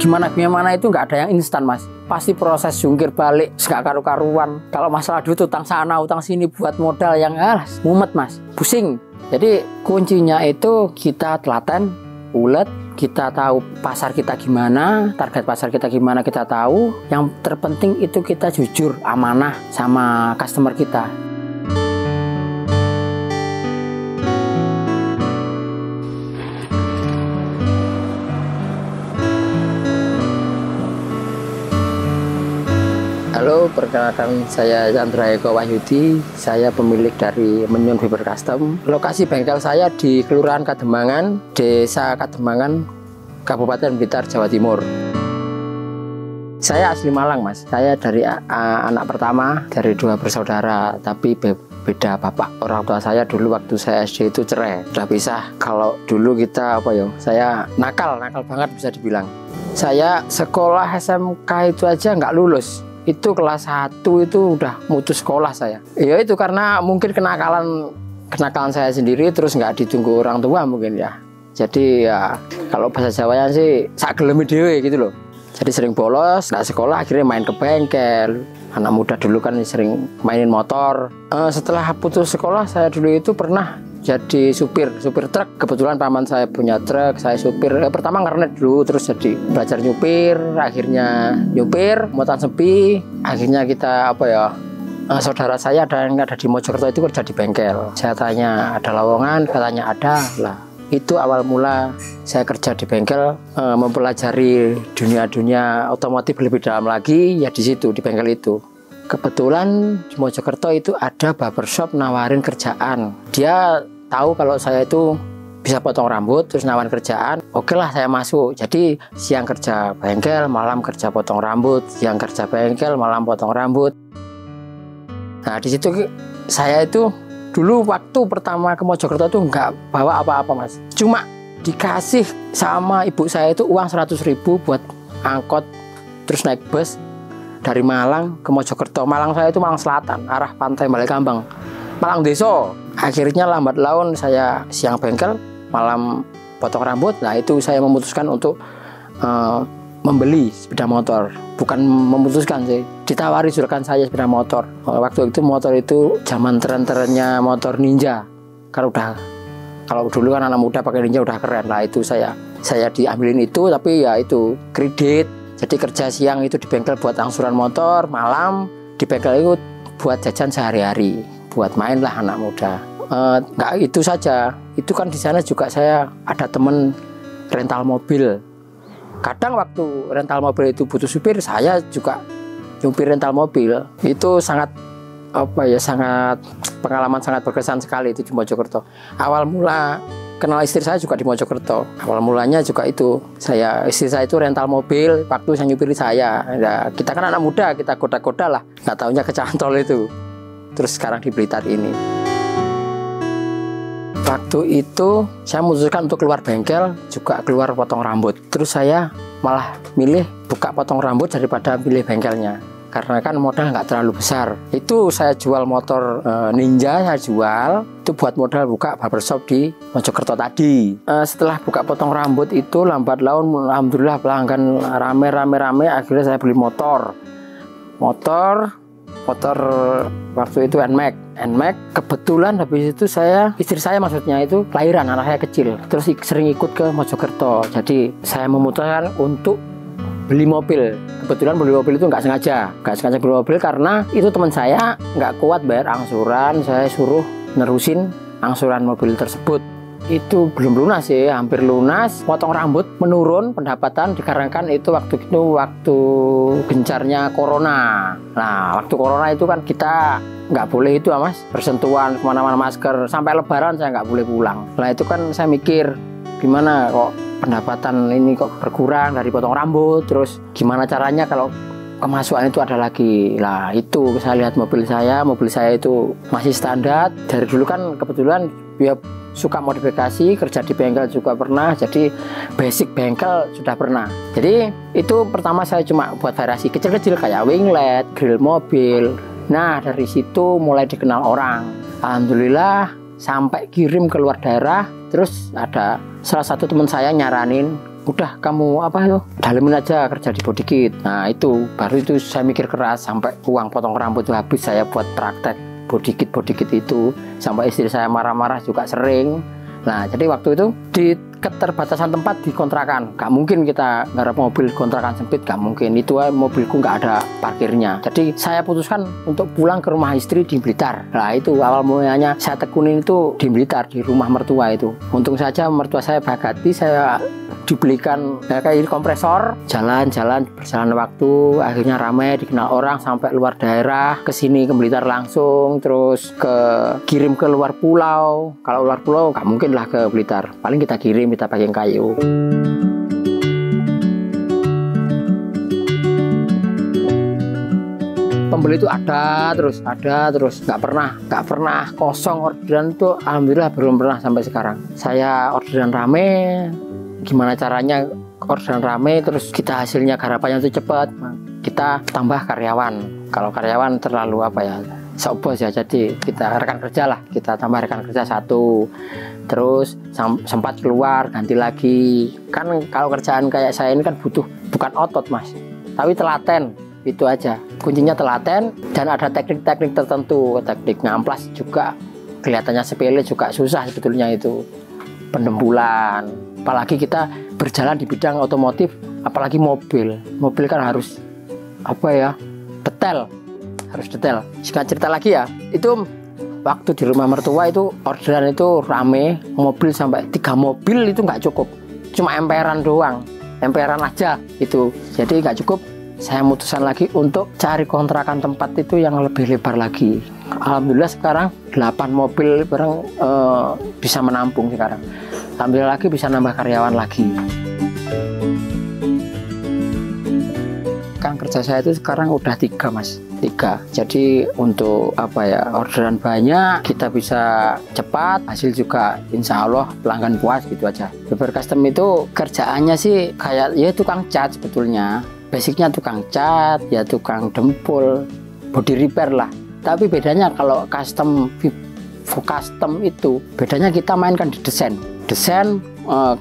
gimana itu nggak ada yang instan mas. Pasti proses jungkir balik nggak karu-karuan. Kalau masalah duit utang sana utang sini buat modal yang mumet mas, pusing. Jadi kuncinya itu kita telaten, ulet, kita tahu pasar kita gimana, target pasar kita gimana kita tahu. Yang terpenting itu kita jujur, amanah sama customer kita. Halo, perkenalkan saya Chandra Eko Wahyudi. Saya pemilik dari Menyun Fiber Custom. Lokasi bengkel saya di Kelurahan Kademangan, Desa Kademangan, Kabupaten Blitar, Jawa Timur. Saya asli Malang, mas. Saya dari anak pertama dari 2 bersaudara, tapi beda bapak. Orang tua saya dulu waktu saya SD itu cerai, udah pisah. Kalau dulu kita saya nakal banget bisa dibilang. Saya sekolah SMK itu aja nggak lulus. Itu kelas 1 itu udah mutus sekolah saya. Ya itu karena mungkin kenakalan saya sendiri, terus nggak ditunggu orang tua mungkin ya. Jadi ya kalau bahasa Jawanya sih sak gelemi dhewe gitu loh. Jadi sering bolos, nggak sekolah, akhirnya main ke bengkel. Anak muda dulu kan sering mainin motor. Setelah putus sekolah saya dulu itu pernah jadi supir truk. Kebetulan paman saya punya truk, saya supir. Pertama ngernet dulu, terus jadi belajar nyupir, akhirnya nyupir muatan sepi. Akhirnya kita saudara saya ada yang ada di Mojokerto itu kerja di bengkel. Saya tanya ada lowongan, katanya ada lah. Itu awal mula saya kerja di bengkel, mempelajari dunia otomotif lebih dalam lagi ya di situ, di bengkel itu. Kebetulan di Mojokerto itu ada barbershop nawarin kerjaan. Dia tahu kalau saya itu bisa potong rambut, terus nawarin kerjaan. Oke lah, saya masuk. Jadi siang kerja bengkel, malam kerja potong rambut. Siang kerja bengkel, malam potong rambut. Nah di situ saya itu dulu waktu pertama ke Mojokerto itu nggak bawa apa-apa mas. Cuma dikasih sama ibu saya itu uang 100.000 buat angkot, terus naik bus dari Malang ke Mojokerto. Malang saya itu Malang Selatan, arah pantai Balekambang, Malang Deso. Akhirnya lambat laun saya siang bengkel, malam potong rambut. Nah itu saya memutuskan untuk membeli sepeda motor. Bukan memutuskan sih, ditawari juragan saya sepeda motor. Waktu itu motor itu zaman tren-trennya motor Ninja. Kalau dulu kan anak muda pakai Ninja udah keren. Nah itu saya diambilin itu, tapi ya itu kredit. Jadi kerja siang itu di bengkel buat angsuran motor, malam di bengkel itu buat jajan sehari-hari, buat main lah anak muda. Nggak itu saja, itu kan di sana juga saya ada temen rental mobil. Kadang waktu rental mobil itu butuh supir, saya juga nyupir rental mobil. Itu sangat pengalaman sangat berkesan sekali itu di Mojokerto. Awal mula kenal istri saya juga di Mojokerto. Awal mulanya juga itu istri saya itu rental mobil, waktu saya nyupiri saya. Ya, kita kan anak muda, kita goda-goda lah, nggak taunya kecantol itu. Terus sekarang di Blitar ini. Waktu itu saya memutuskan untuk keluar bengkel, juga keluar potong rambut. Terus saya malah milih buka potong rambut daripada pilih bengkelnya. Karena kan modal nggak terlalu besar. Itu saya jual motor Ninja, saya jual. Itu buat modal buka barbershop di Mojokerto tadi. Setelah buka potong rambut itu lambat laun, alhamdulillah pelanggan rame. Akhirnya saya beli motor waktu itu NMAX. Kebetulan habis itu istri saya maksudnya itu kelahiran, anak saya kecil. Terus sering ikut ke Mojokerto. Jadi saya memutuskan untuk beli mobil. Kebetulan beli mobil itu nggak sengaja beli mobil karena itu teman saya nggak kuat bayar angsuran. Saya suruh nerusin angsuran mobil tersebut. Itu belum lunas sih, hampir lunas. Potong rambut menurun pendapatan dikarenakan itu waktu gencarnya corona. Nah waktu corona itu kan kita nggak boleh itu mas, bersentuhan kemana-mana, masker. Sampai lebaran saya nggak boleh pulang. Nah itu kan saya mikir gimana kok pendapatan ini kok berkurang dari potong rambut. Terus gimana caranya kalau kemasukan itu ada lagi. Lah itu saya lihat mobil saya itu masih standar. Dari dulu kan kebetulan ya suka modifikasi, kerja di bengkel juga pernah, jadi basic bengkel sudah pernah. Jadi itu pertama saya cuma buat variasi kecil-kecil kayak winglet, grill mobil. Nah dari situ mulai dikenal orang. Alhamdulillah sampai kirim ke luar daerah. Terus ada salah satu teman saya nyaranin udah kamu apa itu dalemin aja kerja di body kit. Nah itu baru itu saya mikir keras sampai uang potong rambut itu habis saya buat praktek body kit itu, sampai istri saya marah-marah juga sering. Nah jadi waktu itu di keterbatasan tempat di kontrakan, gak mungkin kita garap mobil kontrakan sempit, gak mungkin, itu mobilku gak ada parkirnya. Jadi saya putuskan untuk pulang ke rumah istri di Blitar. Nah itu awal mulanya saya tekunin itu di Blitar, di rumah mertua itu. Untung saja mertua saya baik hati, saya dibelikan kayak kompresor. Jalan-jalan berjalan waktu, akhirnya ramai, dikenal orang sampai luar daerah, ke sini ke Blitar langsung, terus kirim ke luar pulau. Kalau luar pulau gak mungkin lah ke Blitar, paling kita kirim, kita pakai kayu. Pembeli itu ada terus, nggak pernah kosong orderan itu. Alhamdulillah belum pernah sampai sekarang. Saya orderan rame, gimana caranya orderan rame, terus kita hasilnya garapannya itu cepat, kita tambah karyawan. Kalau karyawan terlalu apa ya, sobos ya, jadi kita rekan kerja lah, kita tambah rekan kerja 1, terus sempat keluar ganti lagi. Kan kalau kerjaan kayak saya ini kan butuh bukan otot mas, tapi telaten, itu aja kuncinya, telaten. Dan ada teknik-teknik tertentu, teknik ngamplas juga kelihatannya sepele juga susah sebetulnya itu, pendembulan. Apalagi kita berjalan di bidang otomotif, apalagi mobil kan harus apa ya, detail, harus detail. Singkat cerita lagi ya, itu waktu di rumah mertua itu orderan itu rame, mobil sampai 3 mobil itu nggak cukup, cuma emperan doang, emperan aja itu, jadi nggak cukup. Saya memutuskan lagi untuk cari kontrakan tempat itu yang lebih lebar lagi. Alhamdulillah sekarang 8 mobil bareng bisa menampung sekarang. Alhamdulillah lagi bisa nambah karyawan lagi. Kan kerja saya itu sekarang udah 3 mas, 3. Jadi untuk apa ya, orderan banyak, kita bisa cepat, hasil juga insya Allah pelanggan puas, gitu aja. Beber Custom itu kerjaannya sih kayak ya tukang cat sebetulnya. Basicnya tukang cat, ya tukang dempul, body repair lah. Tapi bedanya kalau custom itu, bedanya kita mainkan di desain.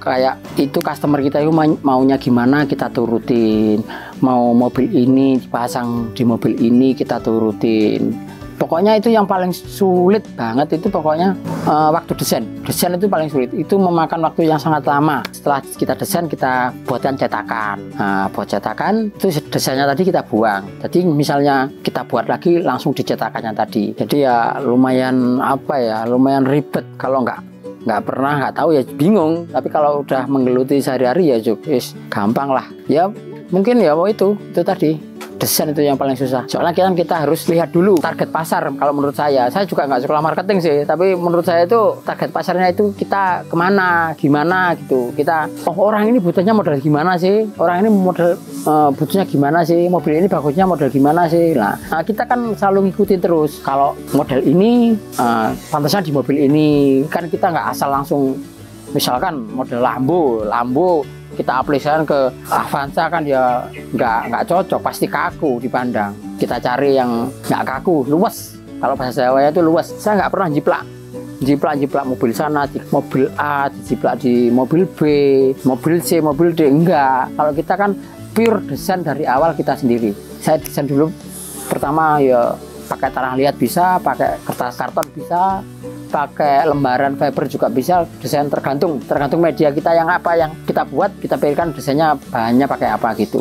Kayak itu customer kita itu maunya gimana kita turutin. Mau mobil ini dipasang di mobil ini kita turutin. Pokoknya itu yang paling sulit banget itu pokoknya waktu desain itu paling sulit, itu memakan waktu yang sangat lama. Setelah kita desain, kita buatkan cetakan. Nah, buat cetakan itu desainnya tadi kita buang, jadi misalnya kita buat lagi langsung dicetakannya tadi. Jadi ya lumayan apa ya, lumayan ribet. Kalau nggak pernah, nggak tahu ya bingung. Tapi kalau udah menggeluti sehari-hari ya gampang lah ya. Mungkin ya itu tadi desain itu yang paling susah. Soalnya kita harus lihat dulu target pasar. Kalau menurut saya juga nggak sekolah marketing sih, tapi menurut saya itu target pasarnya itu kita kemana, gimana gitu. Kita orang ini butuhnya model gimana sih, orang ini model butuhnya gimana sih, mobil ini bagusnya model gimana sih. Nah kita kan selalu ngikutin terus. Kalau model ini pantasnya di mobil ini, kan kita nggak asal langsung. Misalkan model Lambo kita aplikasikan ke Avanza, kan ya nggak cocok, pasti kaku dipandang. Kita cari yang nggak kaku, luas. Kalau bahasa Jawa itu luas. Saya nggak pernah jiplak mobil sana, mobil A dijiplak di mobil B, mobil C, mobil D, enggak. Kalau kita kan pure desain dari awal kita sendiri. Saya desain dulu pertama ya pakai tanah liat bisa, pakai kertas karton bisa, pakai lembaran fiber juga bisa. Desain tergantung media kita yang apa yang kita buat, kita pilihkan desainnya bahannya pakai apa gitu.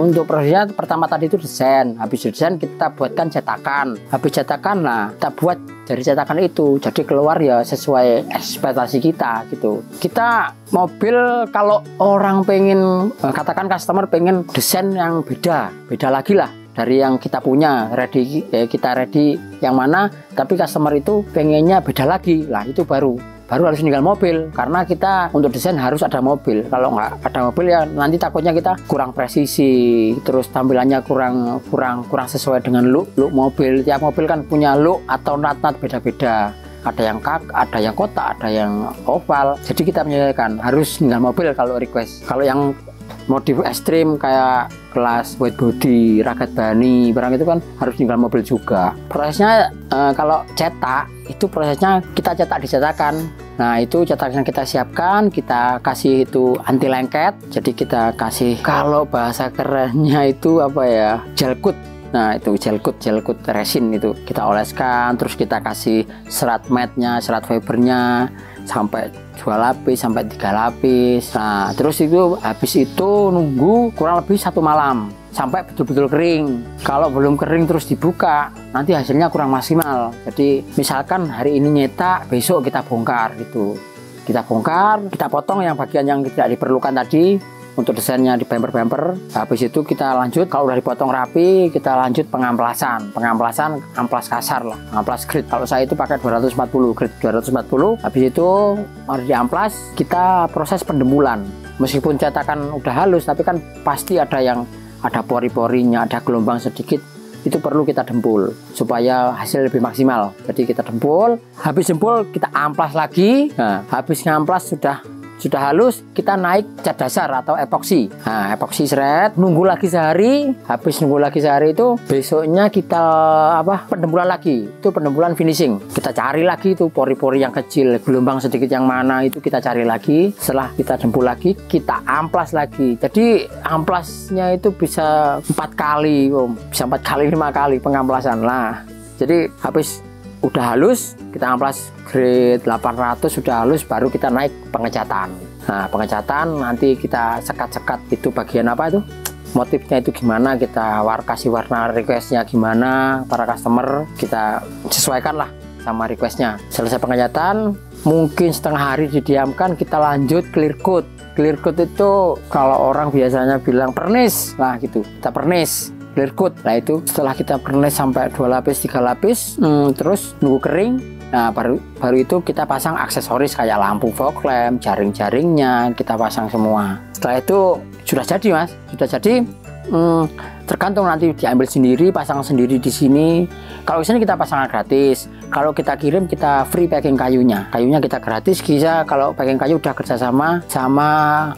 Untuk prosesnya pertama tadi itu desain, habis desain kita buatkan cetakan, habis cetakan lah kita buat dari cetakan itu jadi keluar ya sesuai ekspektasi kita gitu. Kita mobil kalau orang pengen, katakan customer pengen desain yang beda lagi lah dari yang kita punya, kita ready yang mana, tapi customer itu pengennya beda lagi lah, itu baru harus tinggal mobil. Karena kita untuk desain harus ada mobil. Kalau nggak ada mobil ya nanti takutnya kita kurang presisi, terus tampilannya kurang sesuai dengan look mobil. Tiap mobil kan punya look atau nat beda-beda. Ada yang ada yang kotak, ada yang oval. Jadi kita menyesuaikan, harus tinggal mobil kalau request. Kalau yang modif ekstrim kayak kelas white body, ragat bani, barang itu kan harus tinggal mobil juga. Prosesnya kalau cetak itu prosesnya kita cetak di cetakan. Nah itu cetakan kita siapkan, kita kasih itu anti lengket. Jadi kita kasih, kalau bahasa kerennya itu apa ya, gel coat. Nah itu gel coat resin itu kita oleskan, terus kita kasih serat matnya, serat fibernya sampai 2 lapis sampai 3 lapis. Nah terus itu habis itu nunggu kurang lebih 1 malam sampai betul-betul kering. Kalau belum kering terus dibuka, nanti hasilnya kurang maksimal. Jadi misalkan hari ini nyetak, besok kita bongkar gitu. Kita bongkar, kita potong yang bagian yang tidak diperlukan tadi untuk desainnya di bumper. Habis itu kita lanjut, kalau udah dipotong rapi, kita lanjut pengamplasan. Pengamplasan amplas kasar lah, amplas grid. Kalau saya itu pakai 240 grid 240. Habis itu harus diamplas, kita proses pendembulan. Meskipun cetakan udah halus, tapi kan pasti ada pori-porinya, ada gelombang sedikit. Itu perlu kita dempul supaya hasil lebih maksimal. Jadi kita dempul, habis dempul kita amplas lagi. Nah, habis ngamplas sudah halus, kita naik cat dasar atau epoksi. Nah, epoksi seret, nunggu lagi sehari. Habis nunggu lagi sehari itu, besoknya kita pendembulan lagi. Itu pendembulan finishing. Kita cari lagi itu pori-pori yang kecil, gelombang sedikit yang mana itu kita cari lagi. Setelah kita dempul lagi, kita amplas lagi. Jadi amplasnya itu bisa 4 kali, bisa 4 kali 5 kali pengamplasan. Nah, jadi habis udah halus, kita amplas grade 800 sudah halus, baru kita naik pengecatan. Nah pengecatan nanti kita sekat-sekat itu bagian apa itu, motifnya itu gimana, kita kasih warna requestnya gimana, para customer kita sesuaikan lah sama requestnya. Selesai pengecatan, mungkin setengah hari didiamkan, kita lanjut clear coat. Clear coat itu kalau orang biasanya bilang pernis lah gitu, kita pernis clear coat. Nah itu setelah kita pernis sampai 2 lapis 3 lapis, terus nunggu kering. Nah baru itu kita pasang aksesoris kayak lampu fog lamp, jaring-jaringnya kita pasang semua. Setelah itu sudah jadi mas, sudah jadi. Tergantung nanti diambil sendiri, pasang sendiri di sini. Kalau di sini kita pasang gratis. Kalau kita kirim kita free packing kayunya. Kayunya kita gratis. Bisa kalau packing kayu udah kerjasama sama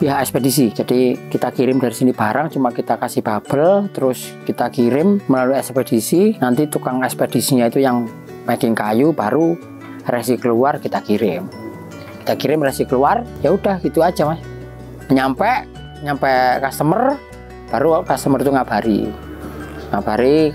pihak ekspedisi. Jadi kita kirim dari sini barang, cuma kita kasih bubble, terus kita kirim melalui ekspedisi. Nanti tukang ekspedisinya itu yang packing kayu, baru resi keluar kita kirim. Kita kirim resi keluar, ya udah gitu aja mas. Nyampe customer, baru customer itu ngabari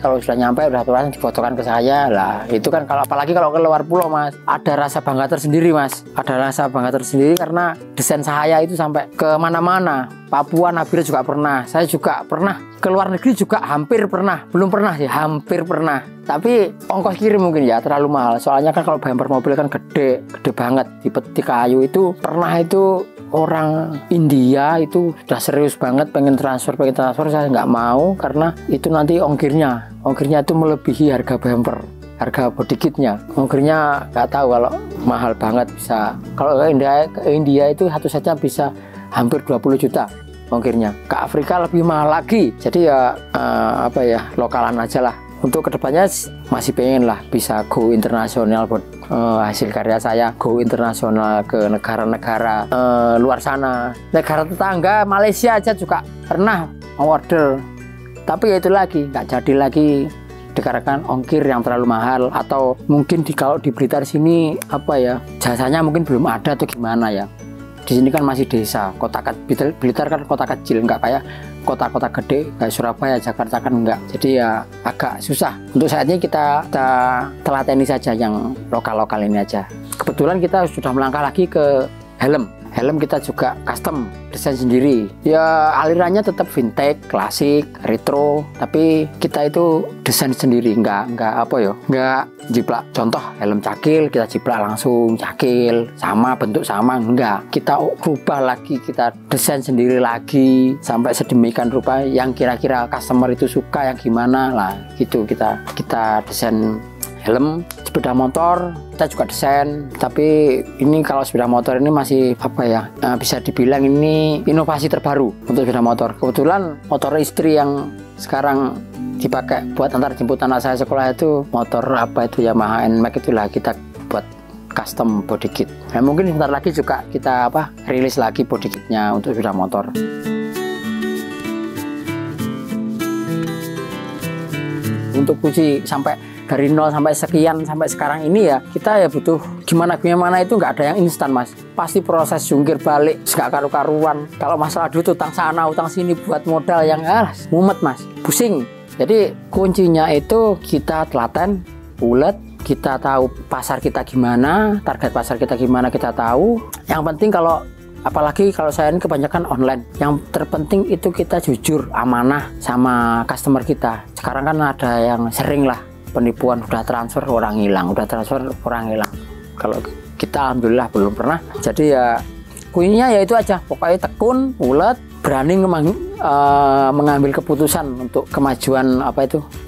kalau sudah nyampe, udah langsung difotokan ke saya lah. Itu kan kalau apalagi kalau ke luar pulau mas, ada rasa bangga tersendiri mas, ada rasa bangga tersendiri karena desain saya itu sampai ke mana-mana. Papua Nabila juga pernah, saya juga pernah ke luar negeri juga hampir pernah, belum pernah sih, hampir pernah. Tapi ongkos kirim mungkin ya terlalu mahal. Soalnya kan kalau bumper mobil kan gede banget, dipetik kayu itu. Pernah itu orang India itu sudah serius banget pengen transfer, saya nggak mau karena itu nanti ongkirnya itu melebihi harga bumper, harga body kitnya. Ongkirnya nggak tahu, kalau mahal banget bisa. Kalau ke India itu satu setnya bisa hampir 20 juta ongkirnya. Ke Afrika lebih mahal lagi. Jadi ya lokalan aja lah. Untuk kedepannya masih pengen lah bisa go internasional buat hasil karya saya, go internasional ke negara-negara luar sana. Negara tetangga Malaysia aja juga pernah order, tapi ya itu lagi nggak jadi lagi dikarenakan ongkir yang terlalu mahal, atau mungkin kalau di Blitar sini jasanya mungkin belum ada atau gimana ya. Di sini kan masih desa, Blitar kan kota kecil, nggak kayak kota-kota gede kayak Surabaya, Jakarta kan enggak. Jadi ya agak susah. Untuk saat ini kita telateni saja yang lokal-lokal ini aja. Kebetulan kita sudah melangkah lagi ke helm. Helm kita juga custom, desain sendiri. Ya alirannya tetap vintage, klasik, retro, tapi kita itu desain sendiri, nggak jiplak. Contoh helm cakil, kita jiplak langsung cakil, sama bentuk sama, enggak. Kita rubah lagi, kita desain sendiri lagi sampai sedemikian rupa yang kira-kira customer itu suka yang gimana lah. Gitu kita desain helm. Sepeda motor kita juga desain, tapi ini kalau sepeda motor ini masih bisa dibilang ini inovasi terbaru untuk sepeda motor. Kebetulan motor istri yang sekarang dipakai buat antar jemput anak saya sekolah itu motor Yamaha NMAX, itulah kita buat custom body kit. Nah, mungkin sebentar lagi juga kita rilis lagi body kitnya untuk sepeda motor. untuk kunci sampai dari nol sampai sekian sampai sekarang ini ya kita ya butuh gimana itu nggak ada yang instan Mas. Pasti proses jungkir balik nggak karu-karuan. Kalau masalah duit utang sana utang sini buat modal yang mumet Mas, pusing. Jadi kuncinya itu kita telaten, ulet, kita tahu pasar kita gimana, target pasar kita gimana kita tahu. Yang penting apalagi kalau saya ini kebanyakan online, yang terpenting itu kita jujur, amanah sama customer kita. Sekarang kan ada yang sering lah penipuan, udah transfer orang hilang. Kalau kita alhamdulillah belum pernah. Jadi ya kuncinya ya itu aja, pokoknya tekun, ulet, berani mengambil keputusan untuk kemajuan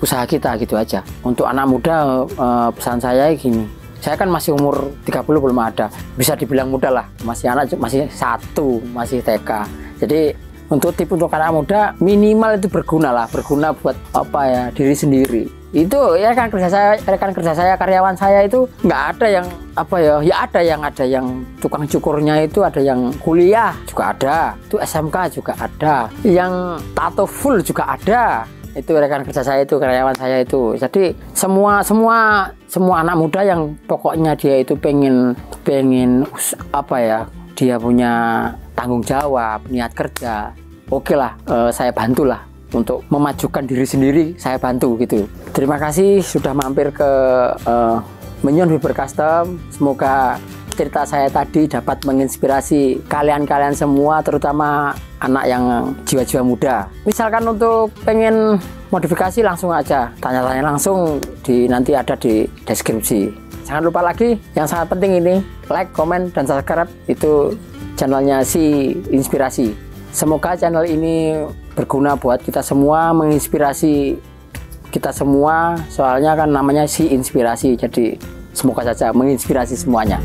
usaha kita gitu aja. Untuk anak muda pesan saya gini, saya kan masih umur 30 belum ada, bisa dibilang muda lah, masih anak, masih 1, masih TK. Jadi untuk anak muda minimal itu berguna buat diri sendiri. Itu ya rekan kerja saya, karyawan saya itu nggak ada yang ada yang tukang cukurnya itu, ada yang kuliah juga ada, itu SMK juga ada, yang tato full juga ada. Itu rekan kerja saya itu, karyawan saya itu. Jadi semua anak muda yang pokoknya dia itu pengen dia punya tanggung jawab, niat kerja, oke lah, saya bantulah untuk memajukan diri sendiri, saya bantu gitu. Terima kasih sudah mampir ke Menyon Fiber Custom. Semoga cerita saya tadi dapat menginspirasi kalian semua, terutama anak yang jiwa-jiwa muda. Misalkan untuk pengen modifikasi, langsung aja tanya-tanya langsung, nanti ada di deskripsi. Jangan lupa lagi yang sangat penting ini, like, komen, dan subscribe. Itu channelnya Si Inspirasi. Semoga channel ini berguna buat kita semua, menginspirasi kita semua, soalnya kan namanya Si Inspirasi. Jadi semoga saja menginspirasi semuanya.